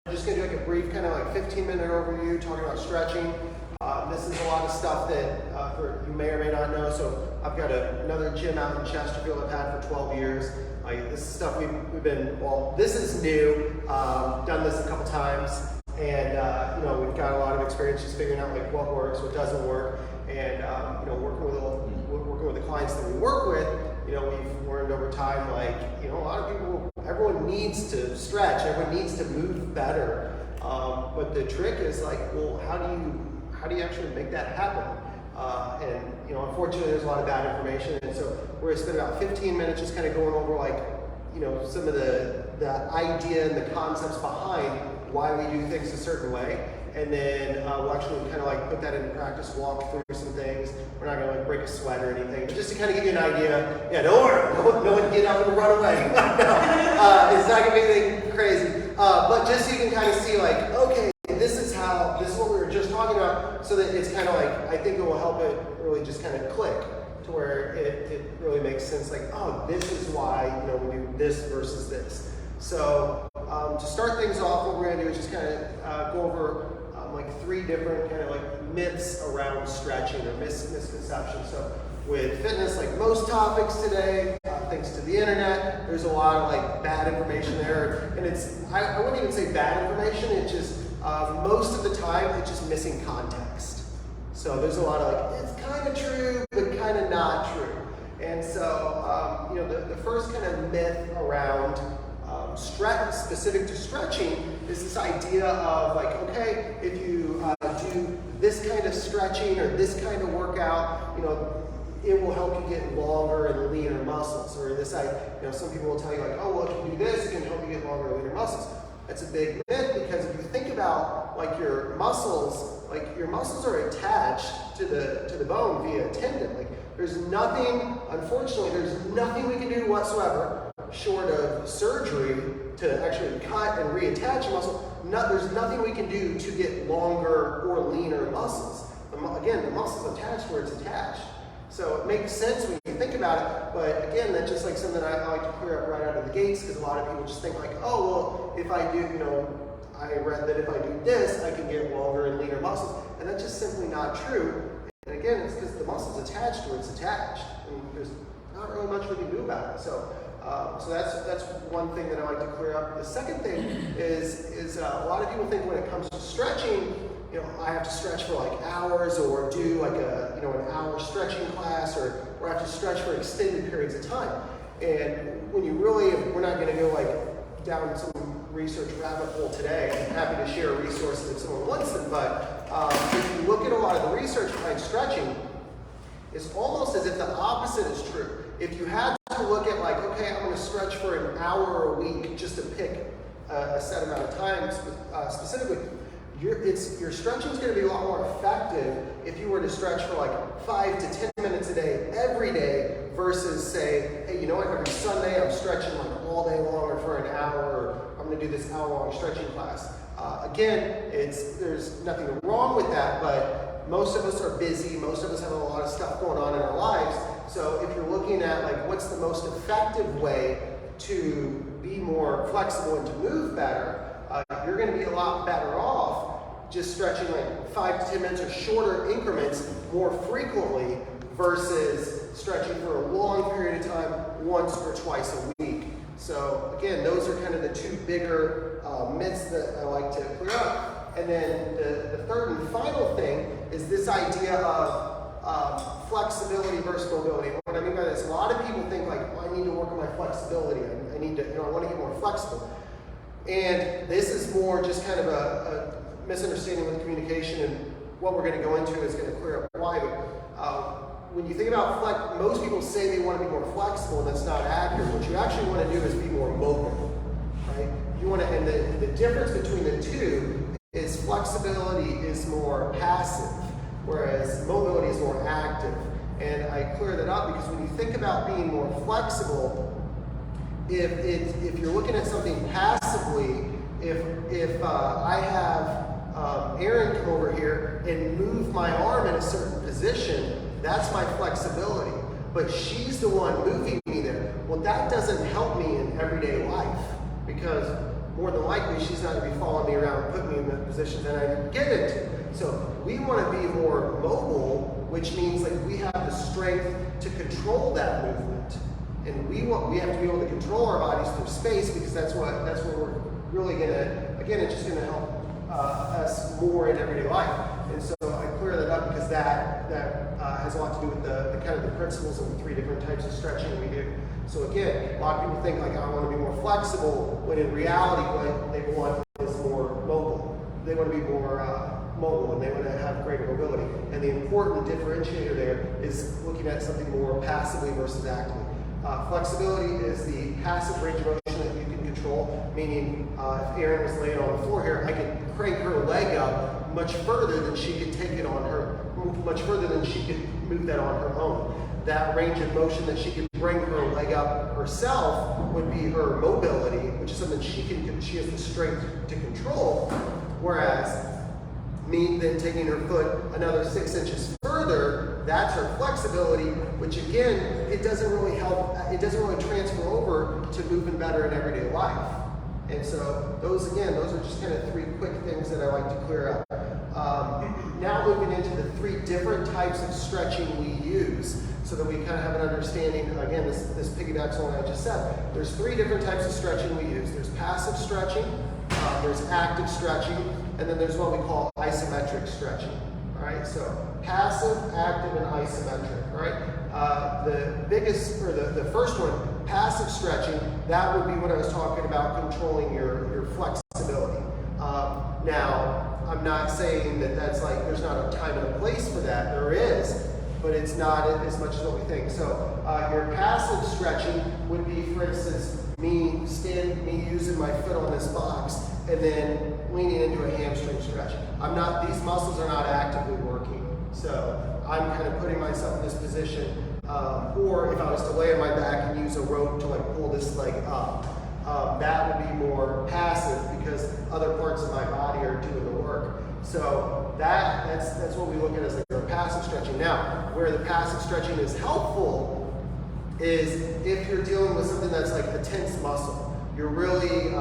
We're just going to do like a brief kind of like 15-minute overview talking about stretching. This is a lot of stuff that you may or may not know. So I've got another gym out in Chesterfield I've had for 12 years. This is stuff we've been, well, this is new. Done this a couple times. And we've got a lot of experience just figuring out like what works, what doesn't work. And working with the clients that we work with, we've learned over time, a lot of people, everyone needs to stretch, everyone needs to move better. But the trick is how do you actually make that happen? Unfortunately, there's a lot of bad information, and so we're gonna spend about 15 minutes just kind of going over some of the idea and the concepts behind why we do things a certain way. And then we'll actually kind of put that into practice, walk through some things. We're not going to break a sweat or anything, but just to kind of give you an idea. Yeah, don't worry, no one get up and run away. It's not going to be anything crazy. But just so you can kind of see okay, this is what we were just talking about, so that it's kind of I think it will help it really just kind of click to where it really makes sense. This is why we do this versus this. So to start things off, what we're going to do is just kind of go over three different kind of myths around stretching or misconceptions. So with fitness, most topics today, thanks to the internet, there's a lot of bad information there. And I wouldn't even say bad information, it's just most of the time it's just missing context. So there's a lot of it's kind of true, but kind of not true. And so, the first kind of myth around specific to stretching is this idea of okay, if you do this kind of stretching or this kind of workout, it will help you get longer and leaner muscles. Or this, some people will tell you if you do this, it can help you get longer and leaner muscles. That's a big myth, because if you think about your muscles are attached to the bone via a tendon. Unfortunately, there's nothing we can do whatsoever short of surgery to actually cut and reattach a muscle. There's nothing we can do to get longer or leaner muscles. Again, the muscle's attached where it's attached. So it makes sense when you think about it, but again, that's just something I like to clear up right out of the gates, because a lot of people just think if I do, I read that if I do this, I can get longer and leaner muscles, and that's just simply not true. And again, it's because the muscle's attached where it's attached, and there's not really much we can do about it. So that's one thing that I like to clear up. The second thing is a lot of people think when it comes to stretching, I have to stretch for hours, or do an hour stretching class, or I have to stretch for extended periods of time. And when we're not going to go down some research rabbit hole today. I'm happy to share resources if someone wants them, but if you look at a lot of the research behind stretching, it's almost as if the opposite is true. If you had to look at okay, I'm going to stretch for an hour a week just to pick a set amount of time specifically, your stretching is going to be a lot more effective if you were to stretch for 5 to 10 minutes a day every day, versus say, hey, every Sunday I'm stretching all day long or for an hour, or I'm going to do this hour-long stretching class. Again, there's nothing wrong with that, but most of us are busy. Most of us have a lot of stuff going on in our lives. So if you're looking at what's the most effective way to be more flexible and to move better, you're going to be a lot better off just stretching 5 to 10 minutes or shorter increments more frequently, versus stretching for a long period of time once or twice a week. So again, those are kind of the two bigger myths that I like to clear up. And then the third and final thing is this idea of flexibility versus mobility. What I mean by this, a lot of people think I need to work on my flexibility. I need to, I want to get more flexible. And this is more just kind of a misunderstanding with communication, and what we're going to go into is going to clear up why. But when you think about most people say they want to be more flexible, and that's not accurate. What you actually want to do is be more mobile, right? You want to, and the difference between the two is flexibility is more passive, whereas mobility is more active. And I clear that up because when you think about being more flexible, if you're looking at something passively, if I have Aaron come over here and move my arm in a certain position, that's my flexibility. But she's the one moving me there. Well, that doesn't help me in everyday life, because more than likely she's not going to be following me around and putting me in the position that I didn't get into. So we want to be more mobile, which means like we have the strength to control that movement. And we have to be able to control our bodies through space, because that's where we're really gonna, again, it's just gonna help us more in everyday life. And so I clear that up because that has a lot to do with the kind of the principles of the 3 different types of stretching we do. So again, a lot of people think like I want to be more flexible, when in reality what they want is more mobile. They want to be more mobile, and they want to have greater mobility. And the important differentiator there is looking at something more passively versus actively. Flexibility is the passive range of motion that you can control, meaning if Erin was laying on the floor here, I could crank her leg up much further than she could take it on her, much further than she could move that on her own. That range of motion that she could bring her leg up herself would be her mobility, which is something she has the strength to control. Whereas me then taking her foot another 6 inches further, that's her flexibility, which again, it doesn't really help, it doesn't really transfer over to moving better in everyday life. And so those are just kind of 3 quick things that I like to clear up. Now moving into the 3 different types of stretching we use, so that we kind of have an understanding. Again, this piggybacks on what I just said. There's 3 different types of stretching we use. There's passive stretching, there's active stretching, and then there's what we call isometric stretching. All right, so passive, active, and isometric. All right, the biggest, or the first one, passive stretching, that would be what I was talking about, controlling your flexibility. Now, I'm not saying that that's like, there's not a time and a place for that. There is, but it's not as much as what we think. So your passive stretching would be, for instance, me using my foot on this box and then leaning into a hamstring stretch. These muscles are not actively working. So I'm kind of putting myself in this position. Or if I was to lay on my back and use a rope to like pull this leg up, that would be more passive because other parts of my body are doing the work. So that's what we look at as like our passive stretching. Now, where the passive stretching is helpful is if you're dealing with something that's like a tense muscle. You're really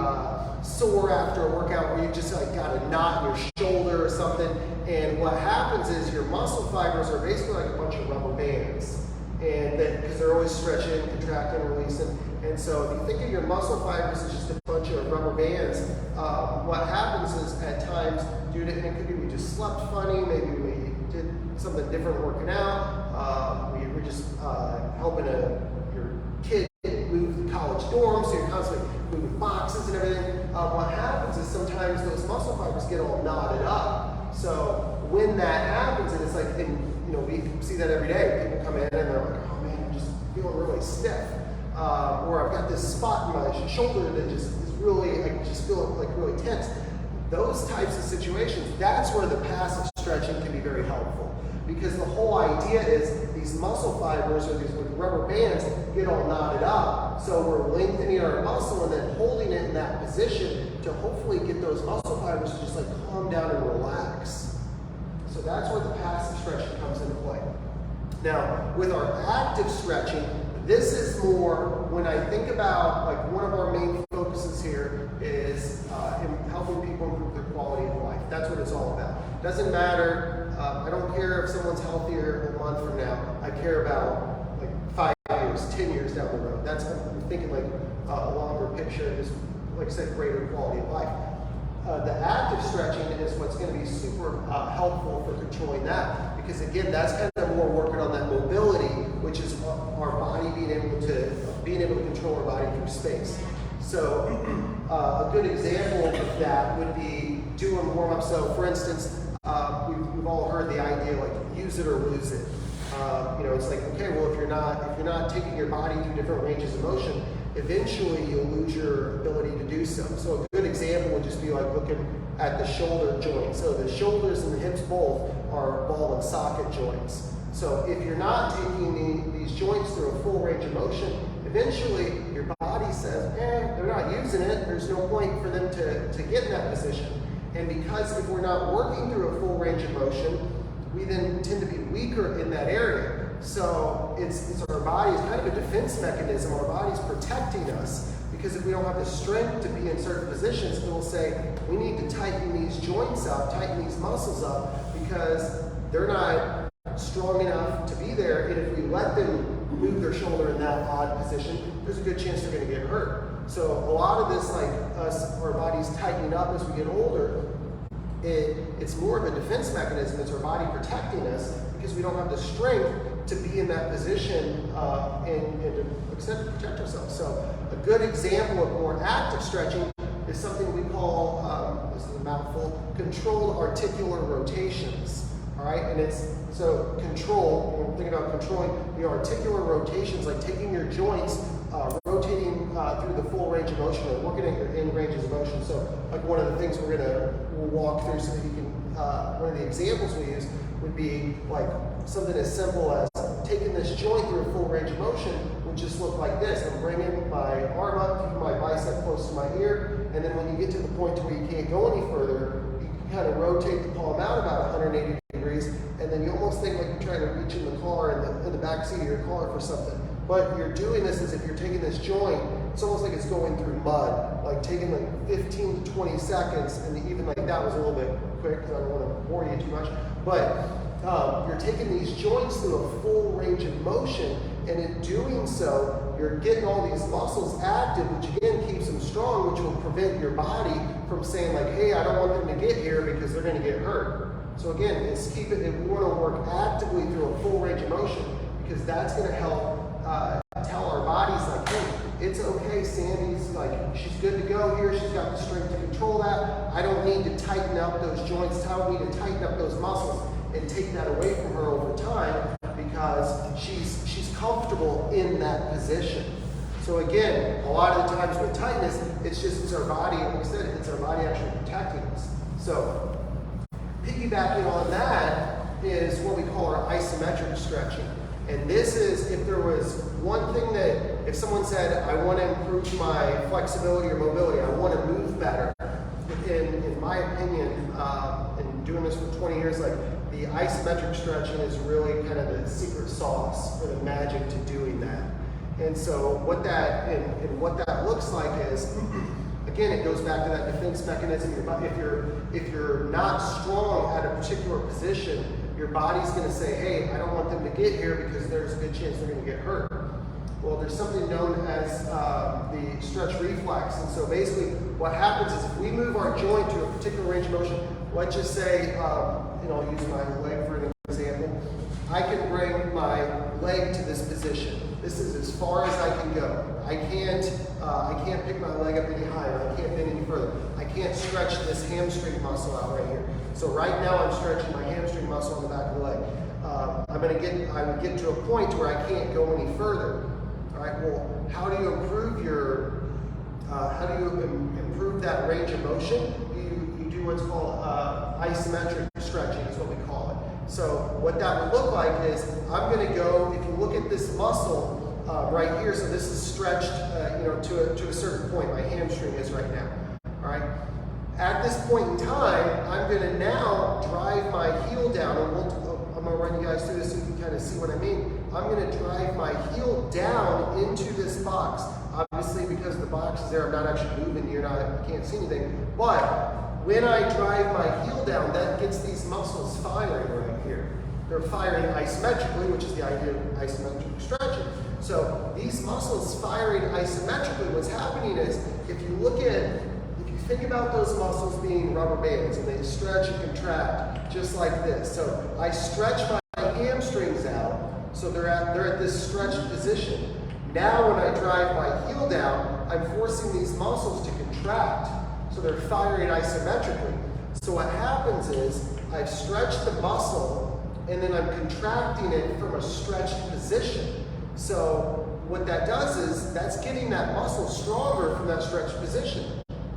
sore after a workout where you just like got a knot in your shoulder or something, and what happens is your muscle fibers are basically like a bunch of rubber bands, and because they're always stretching, contracting, releasing. And so if you think of your muscle fibers as just a bunch of rubber bands, what happens is at times, due to, it could be we just slept funny, maybe we did something different working out, we were just helping your kid move the college dorm, so you're constantly moving boxes and everything. What happens is sometimes those muscle fibers get all knotted up. So when that happens, and it's like, we see that every day. People come in and they're like, oh man, I'm just feeling really stiff. Or I've got this spot in my shoulder that just is really, I just feel like really tense. Those types of situations, that's where the passive stretching can be very helpful. Because the whole idea is these muscle fibers or these rubber bands get all knotted up. So we're lengthening our muscle and then holding it in that position to hopefully get those muscle fibers to just like calm down and relax. So that's where the passive stretching comes into play. Now, with our active stretching, this is more when I think about, like, one of our main focuses here is in helping people improve their quality of life. That's what it's all about. Doesn't matter. I don't care if someone's healthier a month from now. I care about like 5 years, 10 years down the road. That's what I'm thinking, like a longer picture, just like I said, greater quality of life. The active stretching is what's going to be super helpful for controlling that, because again, that's kind of more working on that mobility, which is our body being able to control our body through space. So a good example of that would be doing warm-up. So for instance, we've all heard the idea like use it or lose it. It's like, okay, well, if you're not taking your body through different ranges of motion, eventually you'll lose your ability to do so. So a good example would just be like looking at the shoulder joint. So the shoulders and the hips both are ball and socket joints. So if you're not taking these joints through a full range of motion, eventually your body says, they're not using it. There's no point for them to get in that position. And because if we're not working through a full range of motion, we then tend to be weaker in that area. So it's our body, it's kind of a defense mechanism. Our body's protecting us Because if we don't have the strength to be in certain positions, it will say, we need to tighten these joints up, tighten these muscles up, because they're not strong enough to be there. And if we let them move their shoulder in that odd position, there's a good chance they're going to get hurt. So a lot of this, like our bodies tightening up as we get older, it's more of a defense mechanism. It's our body protecting us because we don't have the strength to be in that position and to extend to protect ourselves. So a good example of more active stretching is something we call, this is a mouthful, controlled articular rotations. All right, and it's so control. When we're thinking about controlling the articular rotations, like taking your joints, rotating through the full range of motion, or working at your end ranges of motion. So, like one of the things we'll walk through, so that you can. One of the examples we use would be like something as simple as taking this joint through a full range of motion would just look like this. I'm bringing my arm up, keeping my bicep close to my ear, and then when you get to the point where you can't go any further, you can kind of rotate the palm out about 180 degrees, and then you almost think like you're trying to reach in the car, in the back seat of your car for something. But you're doing this as if you're taking this joint, it's almost like it's going through mud, like taking like 15 to 20 seconds, and even like that was a little bit quick because I don't want to bore you too much, but you're taking these joints through a full range of motion, and in doing so, you're getting all these muscles active, which again keeps them strong, which will prevent your body from saying like, hey, I don't want them to get here because they're going to get hurt. So again, we want to work actively through a full range of motion, because that's going to help tell our bodies like, hey, it's okay, Sandy's like, she's good to go here, she's got the strength to control that. I don't need to tighten up those joints, I don't need to tighten up those muscles and take that away from her over time, because she's comfortable in that position. So again, a lot of the times with tightness, it's our body, like I said, it's our body actually protecting us. So piggybacking on that is what we call our isometric stretching. And this is, if there was one thing that, if someone said, I want to improve my flexibility or mobility, I want to move better, in my opinion, and doing this for 20 years, like the isometric stretching is really kind of the secret sauce or the magic to doing that. And so what that looks like is, again, it goes back to that defense mechanism. If you're not strong at a particular position, your body's going to say, hey, I don't want them to get here because there's a good chance they're going to get hurt. Well, there's something known as the stretch reflex. And so basically what happens is if we move our joint to a particular range of motion, let's just say, I'll use my leg for an example. I can bring my leg to this position. This is as far as I can go. I can't pick my leg up any higher. I can't bend any further. I can't stretch this hamstring muscle out right here. So right now I'm stretching my hamstring muscle on the back of the leg. I would get to a point where I can't go any further. All right. Well, how do you improve improve that range of motion? You do what's called isometric stretching, is what we call it. So what that would look like is I'm going to go. If you look at this muscle right here, so this is stretched, to a certain point. My hamstring is right now. All right. At this point in time, I'm going to now drive my heel down, and I'm going to run you guys through this so you can kind of see what I mean. I'm going to drive my heel down into this box. Obviously, because the box is there, I'm not actually moving. You can't see anything. But when I drive my heel down, that gets these muscles firing right here. They're firing isometrically, which is the idea of isometric stretching. So these muscles firing isometrically, what's happening is, if you think about those muscles being rubber bands, and they stretch and contract just like this. So I stretch my hamstrings out, so they're at this stretched position. Now when I drive my heel down, I'm forcing these muscles to contract, so they're firing isometrically. So what happens is, I've stretched the muscle, and then I'm contracting it from a stretched position. So what that does is, that's getting that muscle stronger from that stretched position.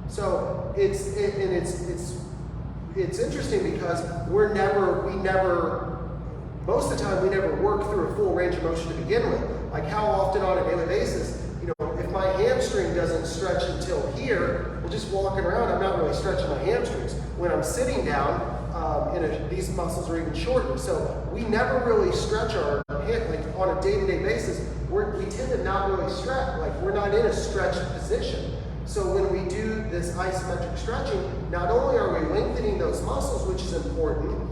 So it's interesting because most of the time we never work through a full range of motion to begin with. Like how often on a daily basis, if my hamstring doesn't stretch until here, well, just walking around, I'm not really stretching my hamstrings. When I'm sitting down, these muscles are even shortened. So we never really stretch our hip, like on a day-to-day basis. we tend to not really stretch, like we're not in a stretched position. So when we do this isometric stretching, not only are we lengthening those muscles, which is important,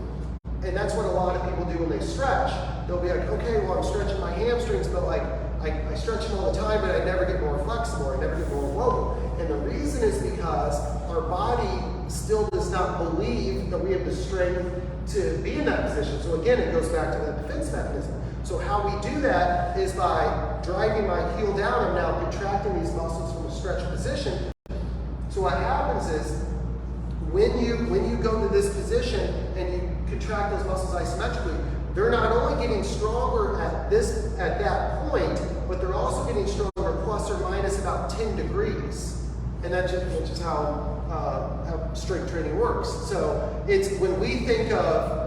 and that's what a lot of people do when they stretch. They'll be like, okay, well, I'm stretching my hamstrings, but like I stretch them all the time, but I never get more flexible, I never get more mobile. And the reason is because our body still does not believe that we have the strength to be in that position. So again, it goes back to that defense mechanism. So how we do that is by driving my heel down. I'm now contracting these muscles from a stretched position. So what happens is when you go to this position and you contract those muscles isometrically, they're not only getting stronger at that point, but they're also getting stronger plus or minus about 10 degrees. And that's just how strength training works. So it's when we think of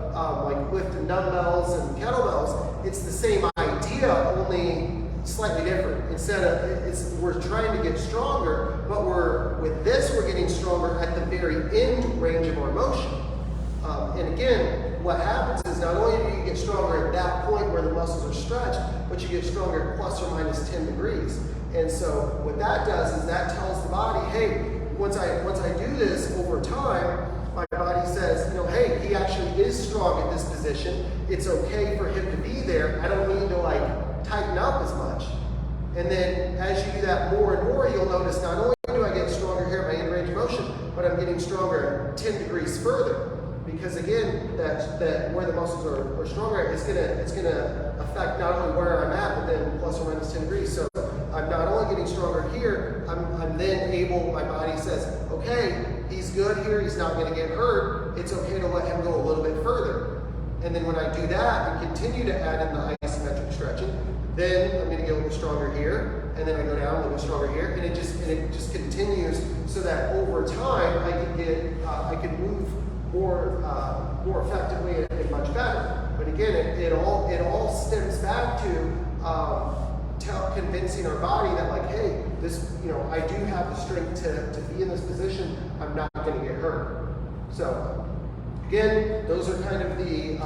like lifting dumbbells and kettlebells, it's the same idea, only slightly different. Instead of we're trying to get stronger, but with this we're getting stronger at the very end range of our motion. And again, what happens is not only do you get stronger at that point where the muscles are stretched, but you get stronger at plus or minus 10 degrees. And so what that does is that tells the body, hey, once I do this over time, my body says, hey, he actually is strong at this position. It's okay for him to be there. I don't need to like tighten up as much. And then as you do that more and more, you'll notice not only do I get stronger here at my end range of motion, but I'm getting stronger 10 degrees further. Because again, that where the muscles are stronger, it's gonna affect not only where I'm at, but then plus or minus 10 degrees. So I'm not only getting stronger here, I'm then able, my body says, okay, he's good here, he's not gonna get hurt, it's okay to let him go a little bit further. And then when I do that and continue to add in the isometric stretching, then I'm gonna get a little stronger here, and then I go down a little stronger here, and it just continues so that over time I can move more effectively and much better. But again, it all stems back to convincing our body that like, hey, this, I do have the strength to be in this position. I'm not going to get hurt. So again, those are kind of the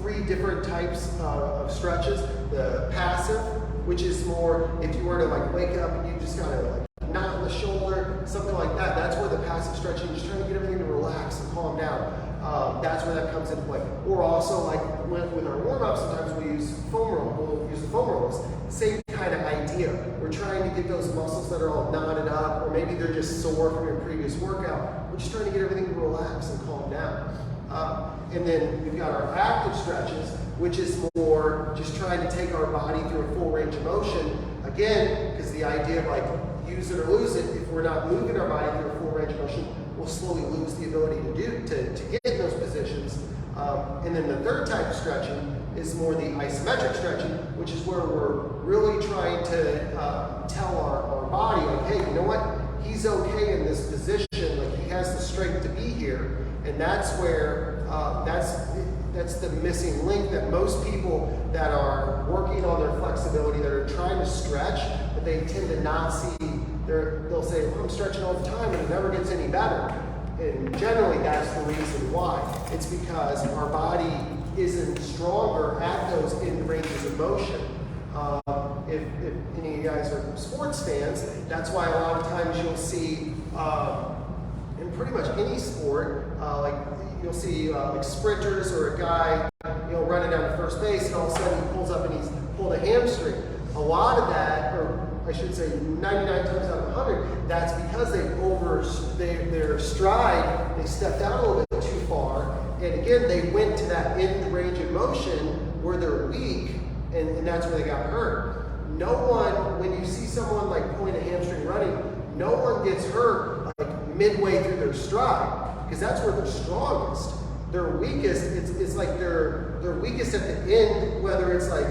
3 different types of stretches. The passive, which is more if you were to like wake up and you just kind of like knot in the shoulder, something like that. That's where the passive stretching, just trying to get everything to relax and calm down. That's where that comes into play. Or also like with our warm-up, sometimes we use we'll use the foam rollers. Same kind of idea. We're trying to get those muscles that are all knotted up, or maybe they're just sore from your previous workout. We're just trying to get everything to relax and calm down. And then we've got our active stretches, which is more just trying to take our body through a full range of motion. Again, because the idea of like use it or lose it, if we're not moving our body through a full range of motion, we'll slowly lose the ability to get in those positions. And then the third type of stretching is more the isometric stretching, which is where we're really trying to tell our body, like, hey, you know what? He's okay in this position. Like he has the strength to be here. And that's where that's the missing link that most people that are working on their flexibility, that are trying to stretch, but they tend to not see. They'll say, well, I'm stretching all the time and it never gets any better. And generally that's the reason why. It's because our body isn't stronger at those end ranges of motion. If any of you guys are sports fans, that's why a lot of times you'll see in pretty much any sport, like you'll see like sprinters or a guy running down to first base, and all of a sudden he pulls up and he's pulled a hamstring. A lot of that, or I should say 99 times out of 100, that's because their stride, they stepped out a little bit too far, and again they went to that end range of motion where they're weak, and that's where they got hurt. No one, when you see someone like pulling a hamstring running, no one gets hurt like midway through their stride, because that's where they're strongest. Their weakest, it's like they're weakest at the end, whether it's like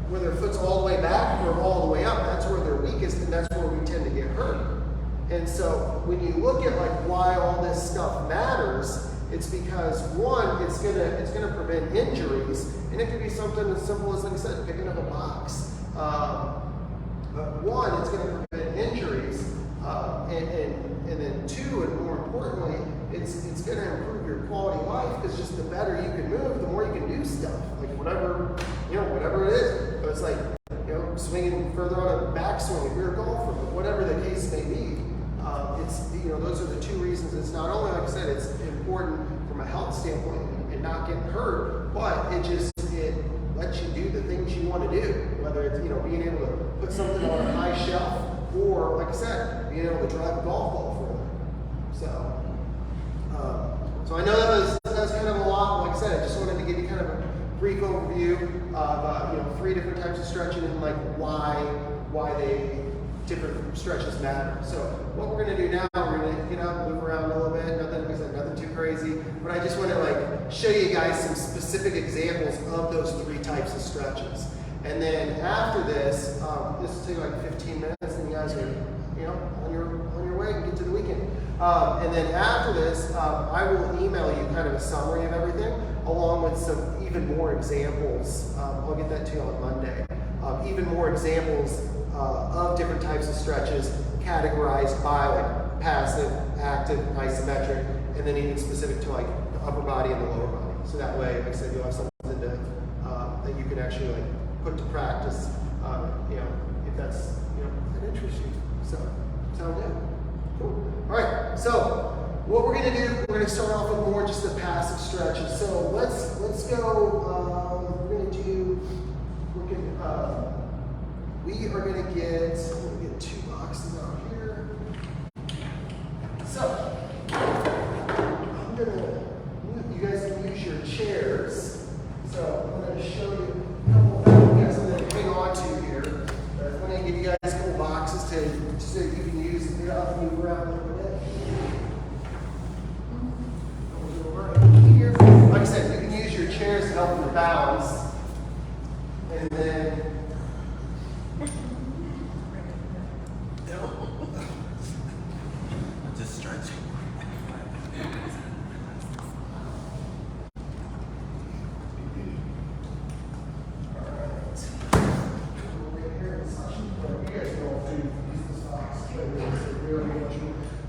where their foot's all the way back or all the way up. That's where they're weakest, and that's where we tend to get hurt. And so when you look at like why all this stuff matters, it's because one, it's gonna prevent injuries, and it could be something as simple as, like I said, picking up a box. But one, it's gonna prevent injuries, and then two, and more importantly, it's gonna improve your quality of life, because just the better you can move, the more you can do stuff, like whatever it is. So it's like, swinging further on a backswing, if you're a golfer, whatever the case may be. Those are the two reasons. It's not only, like I said, it's important from a health standpoint and not getting hurt, but it lets you do the things you want to do, whether it's, being able to put something on a high shelf or, like I said, being able to drive a golf ball further. So I know that was kind of a lot. Like I said, I just wanted to give you kind of a brief overview of 3 different types of stretching and like why different stretches matter. So what we're going to do now, we're going to get up, move around a little bit, nothing too crazy, but I just want to show you guys some specific examples of those 3 types of stretches. And then after this will take like 15 minutes, and you guys are on your way and get to the weekend. And then after this, I will email you kind of a summary of everything, along with some even more examples. I'll get that to you on Monday. Even more examples of different types of stretches categorized by like passive, active, isometric, and then even specific to like the upper body and the lower body. So that way, like I said, you'll have something that you can actually put to practice, if that's that interests you. So sound good? Cool. All right. So what we're going to do, we're going to start off with more just the passive stretches. So let's go. We're going to do. We are going to get 2 boxes out here. So, you guys can use your chairs. So, I'm going to show you a couple of things I'm going to hang on to here. I'm going to give you guys a couple boxes so you can use it. Get up and move around a little bit. Here. Like I said, you can use your chairs to help with balance. And then just stretching.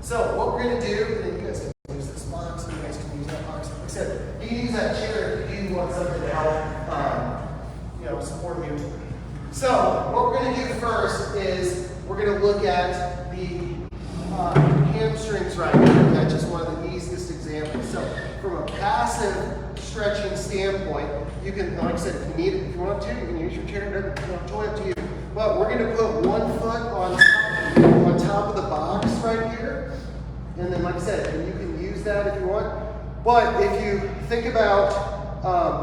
So what we're going to do, and you guys can use this box, and you guys can use that box. Like I said, you can use that chair if you want something to help support you. So what we're going to do first is we're going to look at the hamstrings right here. That's just one of the easiest examples. So from a passive stretching standpoint, you can, like I said, if you need it, if you want to, you can use your chair. It's totally up to you. But we're going to put one foot on top of the box right here. And then, like I said, you can use that if you want. But if you think about,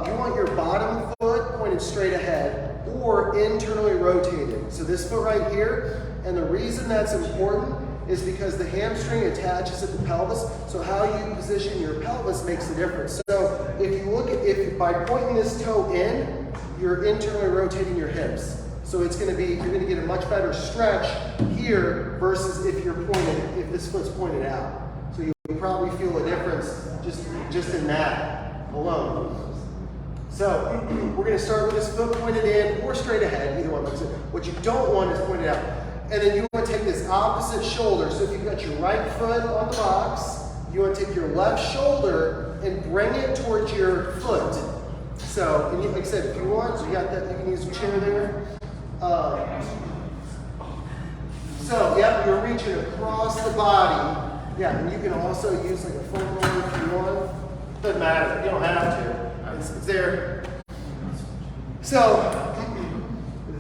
you want your bottom foot pointed straight ahead or internally rotated. So this foot right here, and the reason that's important is because the hamstring attaches at the pelvis. So how you position your pelvis makes a difference. So if you look at, by pointing this toe in, you're internally rotating your hips. So it's going to be, you're going to get a much better stretch here versus if this foot's pointed out. So you'll probably feel a difference just in that alone. So we're going to start with this foot pointed in or straight ahead, either one. What you don't want is pointed out. And then you want to take this opposite shoulder. So if you've got your right foot on the box, you want to take your left shoulder and bring it towards your foot. So, and like I said, if you want, so you got that, you can use a chair there. You're reaching across the body. Yeah, and you can also use like a foam roller if you want. Doesn't matter, you don't have to. It's there. So,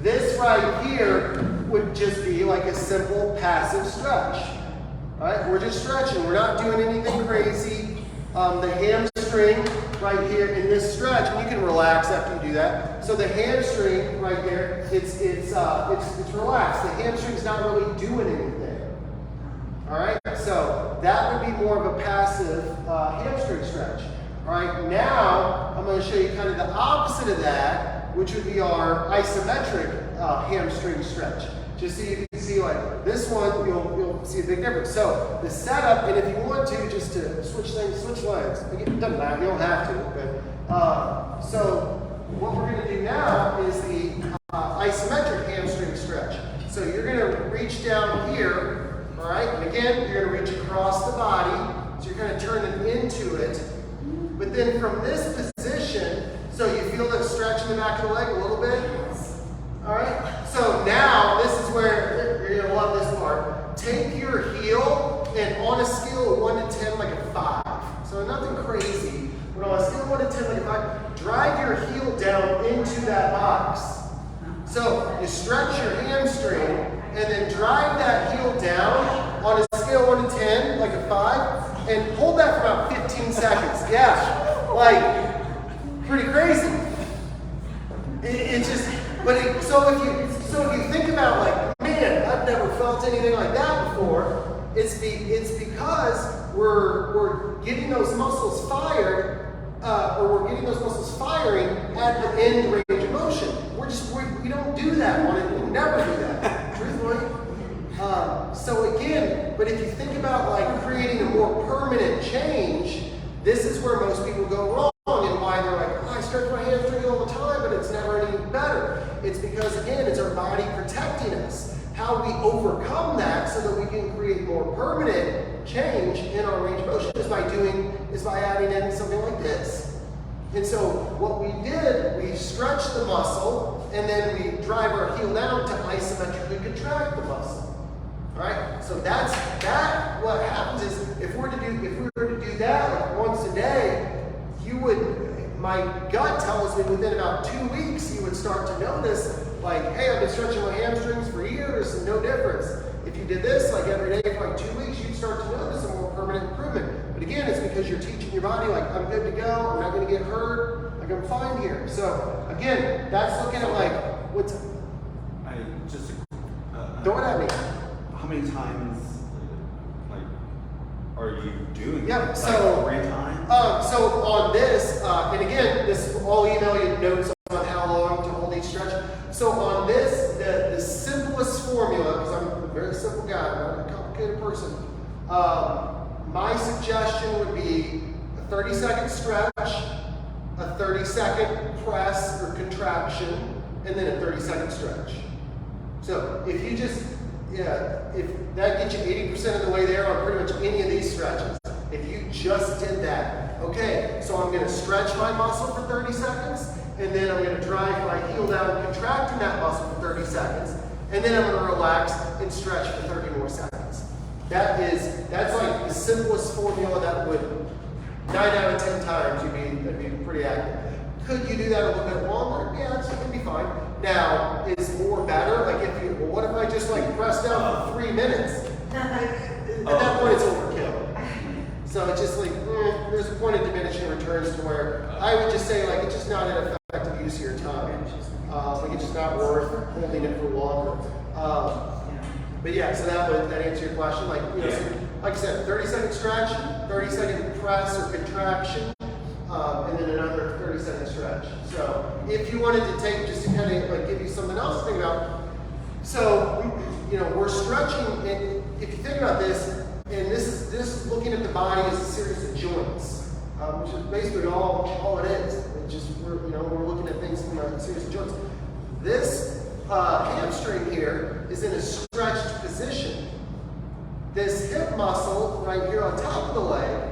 this right here would just be like a simple passive stretch. All right, we're just stretching. We're not doing anything crazy. The hamstring right here in this stretch, and you can relax after you do that. So the hamstring right there, it's relaxed. The hamstring's not really doing anything. All right, so that would be more of a passive hamstring stretch. All right, now I'm going to show you kind of the opposite of that, which would be our isometric hamstring stretch. Just so you can see, like this one, you'll see a big difference. So the setup, and if you want to, just to switch legs. Again, it doesn't matter, you don't have to. But so what we're going to do now is the isometric hamstring stretch. So you're going to reach down here, all right? And again, you're going to reach across the body. So you're going to turn it into it. But then from this position, so you feel the stretch in the back of the leg a little bit? All right? So nothing crazy. But on a scale of 1 to 10, like if I drive your heel down into that box. So you stretch your hamstring and then drive that heel down on a scale of 1 to 10, like a 5, and hold that for about 15 seconds. Yeah, like pretty crazy. It just, so if you think about like, man, I've never felt anything like that before. It's because we're getting those muscles fired, or we're getting those muscles firing at the end range of motion. We don't do that on it. We never do that, truthfully. So again, but if you think about like creating a more permanent change, this is where most people go wrong and why they're like, oh, I stretch my hamstring all the time, but it's never any better. It's because again, it's our body protecting us. How we overcome that so that we can create more permanent change in our range of motion is by adding in something like this. And so what we did, we stretched the muscle and then we drive our heel down to isometrically contract the muscle. All right? So that's what happens is if we were to do that like once a day, my gut tells me within about 2 weeks you would start to notice like, hey, I've been stretching my hamstrings for years and no difference. If you did this like every day for like 2 weeks, you'd start to notice a more permanent improvement. But again, it's because you're teaching your body like, I'm good to go, I'm not going to get hurt, like I'm fine here. So again, that's looking at like, throw it at me. How many times like are you doing? Yeah, like so 3 times? So on this, and again, I'll email you notes on how long to hold each stretch. So on this, the simplest formula, because I'm a very simple guy, I'm not a complicated person. My suggestion would be a 30-second stretch, a 30-second press or contraction, and then a 30-second stretch. So if you just, if that gets you 80% of the way there on pretty much any of these stretches, if you just did that, okay, so I'm going to stretch my muscle for 30 seconds, and then I'm going to drive my heel down, contracting that muscle for 30 seconds, and then I'm going to relax and stretch for 30 more seconds. That's like the simplest formula that would 9 out of 10 times that'd be pretty accurate. Could you do that a little bit longer? Yeah, it'd be fine. Now, is more better? Like what if I just like press down for 3 minutes? At that point, it's overkill. So it's just like, there's a point of diminishing returns to where I would just say like, it's just not an effective use of your time. Like it's just not worth holding it for longer. But yeah, so that answer your question. Like, so, like I said, 30-second stretch, 30-second press or contraction, and then another 30-second stretch. So if you wanted to take, just to kind of like give you something else to think about, so we're stretching, and if you think about this, and this is looking at the body as a series of joints, which is basically all it is. It's just we're looking at things from a series of joints. This hamstring here is in a stretched position. This hip muscle right here on top of the leg,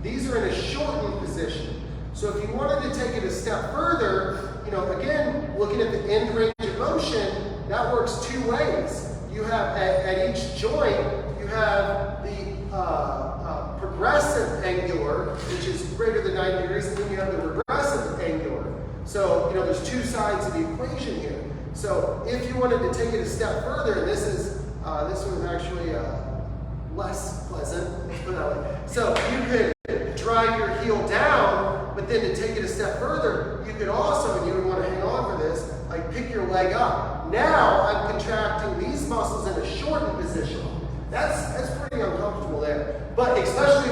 these are in a shortened position. So if you wanted to take it a step further, again, looking at the end range of motion, that works 2 ways. You have at each joint, you have the progressive angular, which is greater than 90 degrees, and then you have the regressive angular. So, there's 2 sides of the equation here. So if you wanted to take it a step further, and this one's actually less pleasant, let's put it that way. So you could drive your heel down, but then to take it a step further, you could also, and you would want to hang on for this, like pick your leg up. Now I'm contracting these muscles in a shortened position. That's pretty uncomfortable there. But especially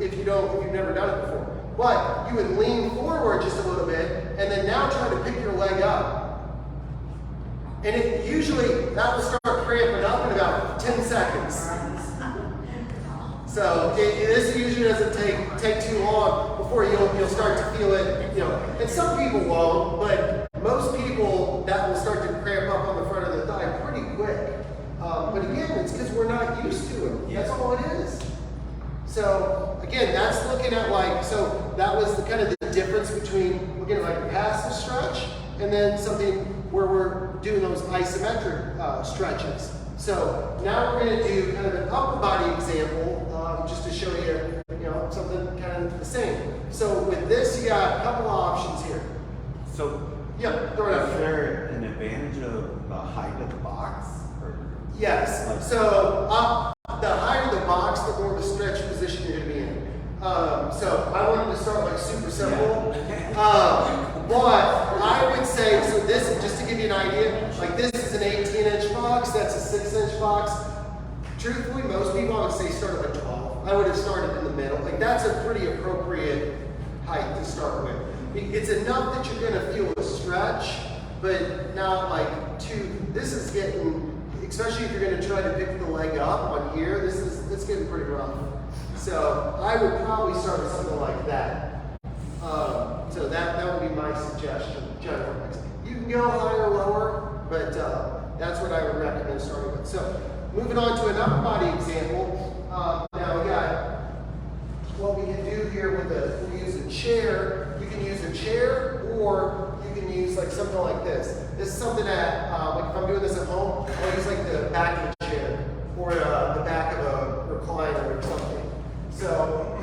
if you've never done it before. But you would lean forward just a little bit, and then now try to pick your leg up. And that will start cramping up in about 10 seconds. So this usually doesn't take too long before you'll start to feel it, And some people won't, but most people that will start to cramp up on the front of the thigh pretty quick. But again, it's because we're not used to it. That's all it is. So again, that's looking at so that was the kind of the difference between looking at like a passive stretch and then something where we're doing those isometric stretches. So now we're going to do kind of an upper body example, just to show you, something kind of the same. So with this, you got a couple options here. So, Yeah, throw it is out. there an advantage of the height of the box? Or Yes. like, So the higher the box, the more of a stretch position you're going to be in. So I wanted to start like super simple. But I would say, so this, just to give you an idea, like this is an 18-inch box, that's a 6-inch box. Truthfully, most people I would say start at like 12. I would have started in the middle. Like that's a pretty appropriate height to start with. It's enough that you're going to feel a stretch, but not like too, this is getting, especially if you're going to try to pick the leg up on here, it's getting pretty rough. So I would probably start with something like that. So that would be my suggestion, generally. You can go higher or lower, but that's what I would recommend starting with. So moving on to an upper body example. Now we got what we can do here with we use a chair. You can use a chair, or you can use like something like this. This is something that, like if I'm doing this at home, I'll use like the back of a chair or the back of a recliner or something. So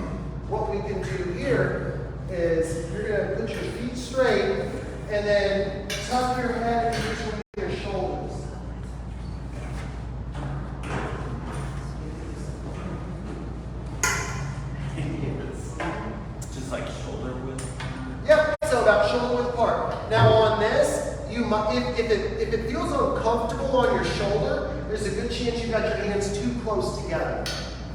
what we can do here is you're going to put your feet straight and then tuck your head in between your shoulders. just like shoulder width? Yep, so about shoulder width apart. Now on this, you might, if it feels uncomfortable on your shoulder, there's a good chance you got your hands too close together.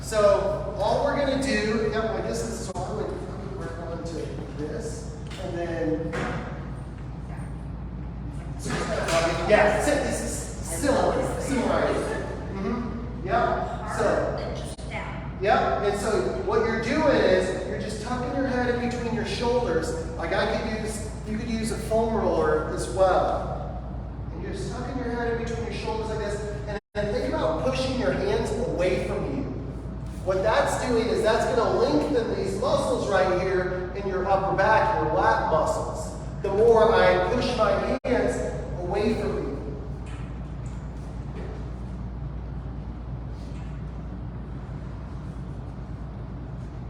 So all we're going to do, like this is, so I would work on to this, and then, yeah, this is similar idea. Yep, so, yep, and so what you're doing is, you're just tucking your head in between your shoulders, like you could use a foam roller as well. And you're just tucking your head in between your shoulders like this, and then think about pushing your hands away from you. What that's doing is that's going to lengthen these muscles right here in your upper back, your lat muscles. The more I push my hands away from you.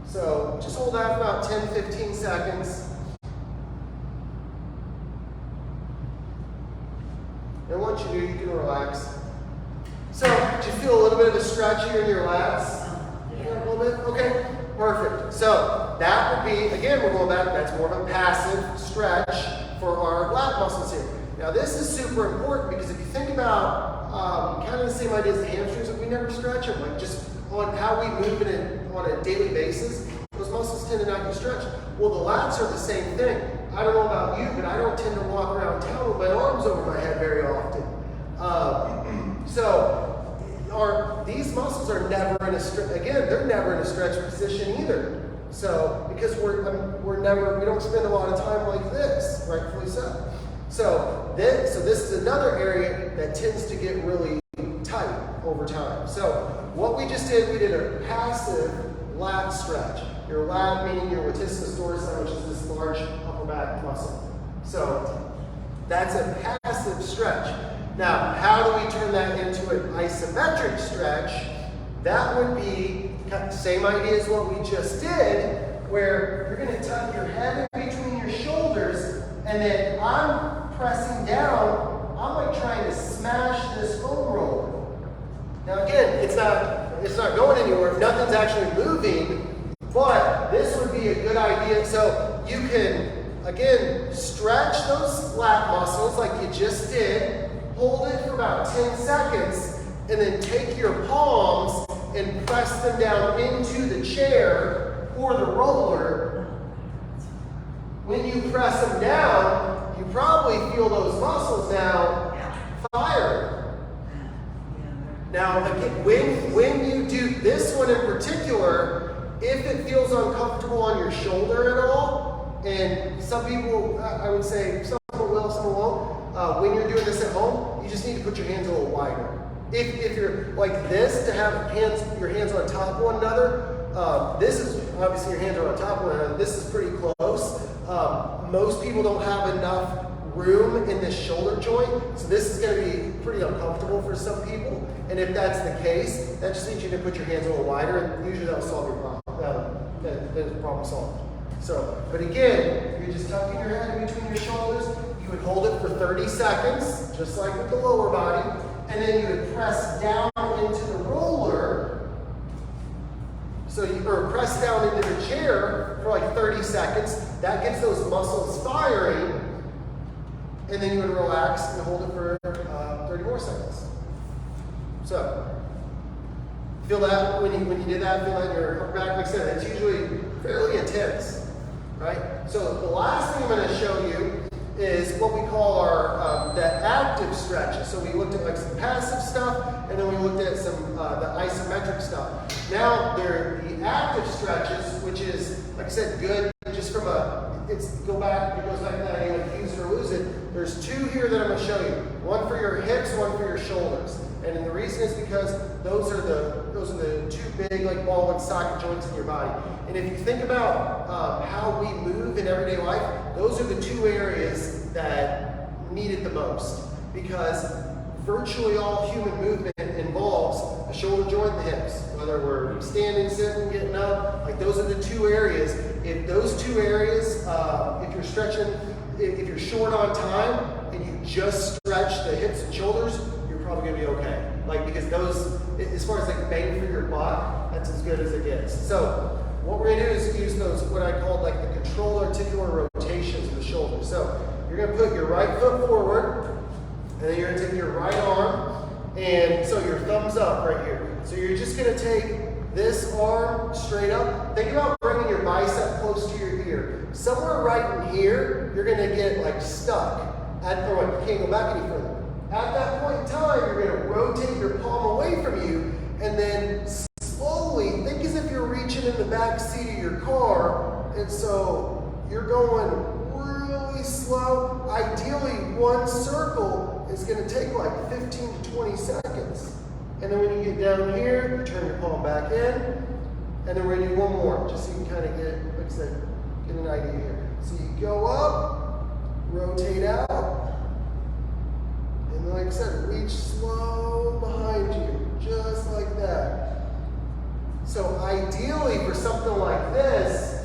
So just hold that for about 10-15 seconds. And once you do, you can relax. So, do you feel a little bit of a stretch here in your lats? A little bit? Okay, perfect. So, that would be, again, we're going back, that's more of a passive stretch for our lat muscles here. Now, this is super important because if you think about kind of the same idea as the hamstrings, we never stretch them, like just on how we move it on a daily basis, those muscles tend to not get stretched. Well, the lats are the same thing. I don't know about you, but I don't tend to walk around town with my arms over my head very often. These muscles are never in a stretch. Again, they're never in a stretch position either. So because we don't spend a lot of time like this, rightfully so. So this is another area that tends to get really tight over time. So what we just did, we did a passive lat stretch. Your lat meaning your latissimus dorsi, which is this large upper back muscle. So that's a passive stretch. Now, how do we turn that into an isometric stretch? That would be the same idea as what we just did, where you're going to tuck your head in between your shoulders, and then I'm pressing down. I'm like trying to smash this foam roller. Now, again, it's not going anywhere. Nothing's actually moving. But this would be a good idea. So you can, again, stretch those lat muscles like you just did. Hold it for about 10 seconds. And then take your palms and press them down into the chair or the roller. When you press them down, you probably feel those muscles now fire. Now, again, when you do this one in particular, if it feels uncomfortable on your shoulder at all, and some people, I would say, some will, some won't, when you're doing this at home, you just need to put your hands a little wider. If you're like this, to have your hands on top of one another, this is, obviously your hands are on top of one another, this is pretty close. Most people don't have enough room in this shoulder joint, so this is going to be pretty uncomfortable for some people. And if that's the case, that just needs you to put your hands a little wider, and usually that'll solve your problem. then it's problem solved. So, but again, you're just tucking your head in between your shoulders. You would hold it for 30 seconds, just like with the lower body, and then you would press down into the roller. So or press down into the chair for like 30 seconds. That gets those muscles firing, and then you would relax and hold it for 30 more seconds. So, feel that when you did that, feel that in your upper back. Like I said, it's usually fairly intense, right? So the last thing I'm going to show you is what we call our the active stretches. So we looked at like some passive stuff, and then we looked at some the isometric stuff. Now they're the active stretches, which is, like I said, good just from a, it goes back to that, you like use it or lose it. There's two here that I'm going to show you. One for your hips, one for your shoulders. And the reason is because those are the two big like ball and socket joints in your body. And if you think about how we move in everyday life, those are the two areas that need it the most, because virtually all human movement involves the shoulder joint and the hips. Whether we're standing, sitting, getting up, like those are the two areas. If those two areas, if you're stretching, if you're short on time and you just stretch the hips and shoulders, you're probably going to be okay. Like, because those, as far as like bang for your buck, that's as good as it gets. So what we're going to do is use those, what I call like the controlled articular rotations of the shoulder. So you're going to put your right foot forward, and then you're going to take your right arm, and so your thumbs up right here. So you're just going to take this arm straight up. Think about bringing your bicep close to your ear. Somewhere right in here, you're going to get like stuck. You can't go back any further. At that point in time, you're going to rotate your palm away from you, and then slowly, think as if you're reaching in the back seat of your car, and so you're going really slow. Ideally, one circle is going to take like 15 to 20 seconds. And then when you get down here, you turn your palm back in, and then we're going to do one more, just so you can kind of get, like I said, get an idea here. So you go up, rotate out, and like I said, reach slow behind you, just like that. So ideally for something like this,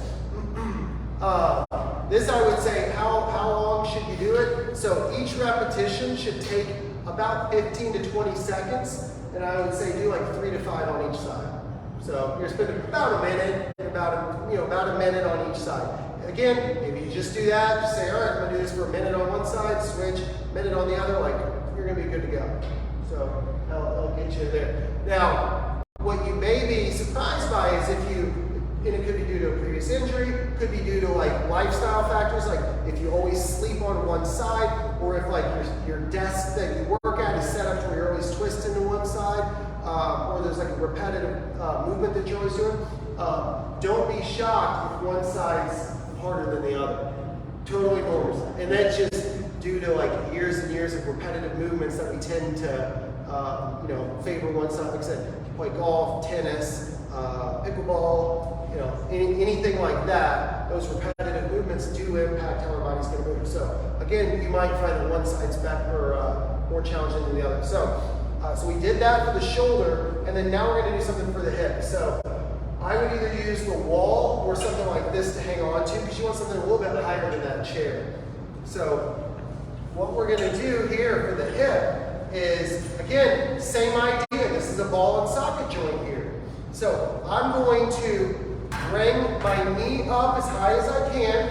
this I would say, how long should you do it? So each repetition should take about 15 to 20 seconds, and I would say do like 3 to 5 on each side. So you're spending about a minute, and about a minute on each side. Again, if you just do that, just say, all right, I'm going to do this for a minute on one side, switch, minute on the other, like, you're going to be good to go. So I'll get you there. Now, what you may be surprised by is if you, and it could be due to a previous injury, could be due to like lifestyle factors, like if you always sleep on one side, or if like your desk that you work at is set up to where you're always twisting to one side, or there's like a repetitive movement that you're always doing. Don't be shocked if one side's harder than the other. Totally normal. And that's just due to like years and years of repetitive movements that we tend to favor one side. Like I said, if you play golf, tennis, pickleball, anything like that, those repetitive movements do impact how our body's going to move. So again, you might find that one side's more challenging than the other. So we did that for the shoulder, and then now we're going to do something for the hip. So I would either use the wall or something like this to hang on to, because you want something a little bit higher than that chair. So what we're going to do here for the hip is, again, same idea. This is a ball and socket joint here. So I'm going to bring my knee up as high as I can,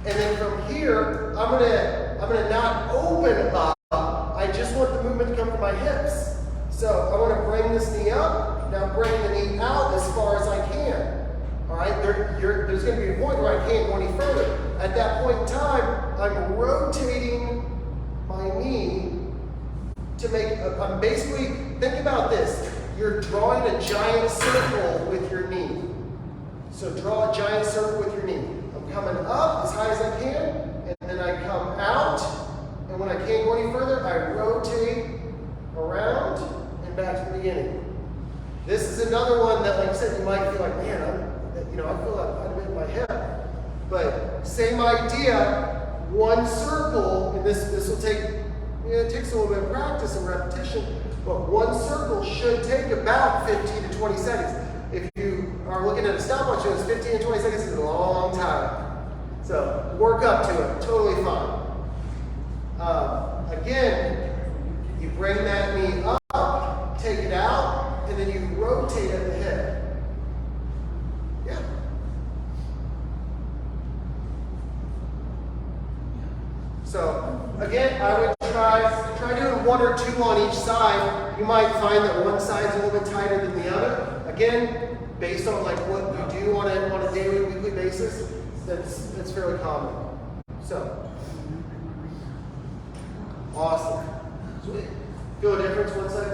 and then from here, I'm gonna not open up. I just want the movement to come from my hips. So I want to bring this knee up. Now bring the knee out as far as I can. All right. There's going to be a point where I can't go any further. At that point in time, I'm rotating my knee to make. I'm basically, think about this. You're drawing a giant circle with your knee. So draw a giant circle with your knee. I'm coming up as high as I can, and then I come out, and when I can't go any further, I rotate around and back to the beginning. This is another one that, like I said, you might feel like, man, I feel like I'm in my hip. But same idea, one circle, and this will take, it takes a little bit of practice and repetition, but one circle should take about 15 to 20 seconds. If you are looking at a stopwatch, 15 to 20 seconds is a long time. So work up to it, totally fine. Again, you bring that knee up, take it out, and then you rotate at the hip. Yeah. So again, I would try doing 1 or 2 on each side. You might find that one side's a little bit tighter than the other. Again, based on like what you do on a daily, weekly basis, that's fairly common. So awesome. Sweet. Feel a difference one side?